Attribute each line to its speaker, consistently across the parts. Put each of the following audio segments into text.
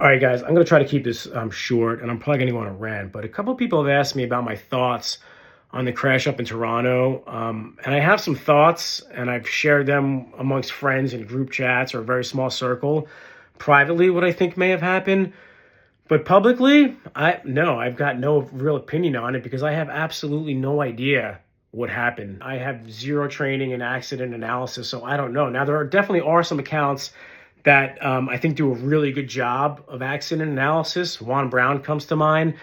Speaker 1: All right, guys, I'm going to try to keep this short, and I'm probably going to go on a rant, but a couple of people have asked me about my thoughts on the crash up in Toronto. And I have some thoughts, and I've shared them amongst friends in group chats or a very small circle. Privately, what I think may have happened. But publicly, I've got no real opinion on it because I have absolutely no idea what happened. I have zero training in accident analysis, so I don't know. Now, definitely are some accounts that I think do a really good job of accident analysis. Juan Brown comes to mind,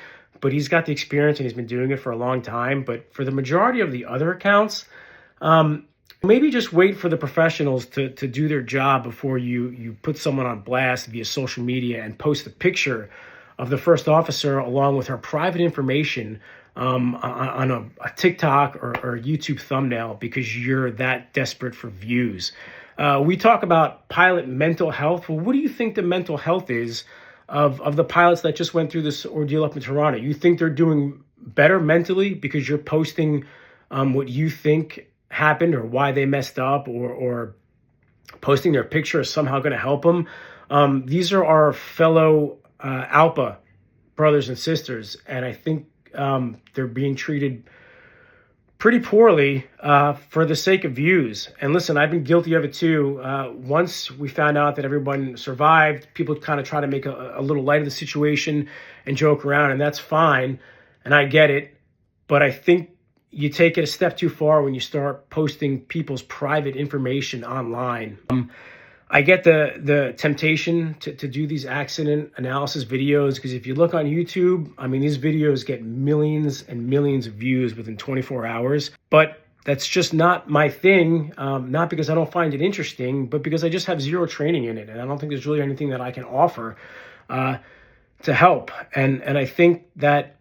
Speaker 1: but he's got the experience and he's been doing it for a long time. But for the majority of the other accounts, maybe just wait for the professionals to do their job before you put someone on blast via social media and post a picture of the first officer along with her private information on a TikTok or YouTube thumbnail because you're that desperate for views. We talk about pilot mental health. Well, what do you think the mental health is of the pilots that just went through this ordeal up in Toronto? You think they're doing better mentally because you're posting what you think happened or why they messed up, or posting their picture is somehow going to help them? These are our fellow ALPA brothers and sisters, and I think they're being treated pretty poorly for the sake of views. And listen, I've been guilty of it too. Once we found out that everyone survived, people kind of try to make a little light of the situation and joke around, and that's fine, and I get it. But I think you take it a step too far when you start posting people's private information online. I get the temptation to do these accident analysis videos because if you look on YouTube, I mean, these videos get millions and millions of views within 24 hours. But that's just not my thing, not because I don't find it interesting, but because I just have zero training in it. And I don't think there's really anything that I can offer to help. And I think that,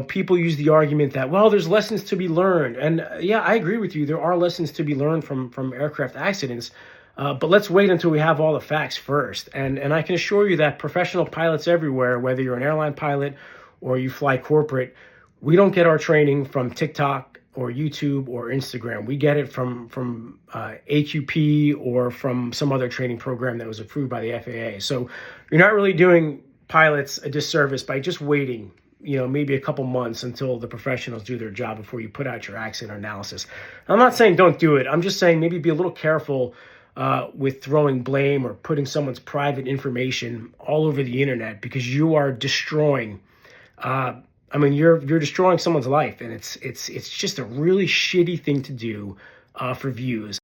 Speaker 1: people use the argument that, well, there's lessons to be learned. And yeah, I agree with you. There are lessons to be learned from aircraft accidents. But let's wait until we have all the facts first. And I can assure you that professional pilots everywhere, whether you're an airline pilot or you fly corporate, we don't get our training from TikTok or YouTube or Instagram. We get it from AQP or from some other training program that was approved by the FAA. So you're not really doing pilots a disservice by just waiting, maybe a couple months until the professionals do their job before you put out your accident analysis. I'm not saying don't do it. I'm just saying maybe be a little careful with throwing blame or putting someone's private information all over the internet because you are destroying. You're destroying someone's life, and it's just a really shitty thing to do for views.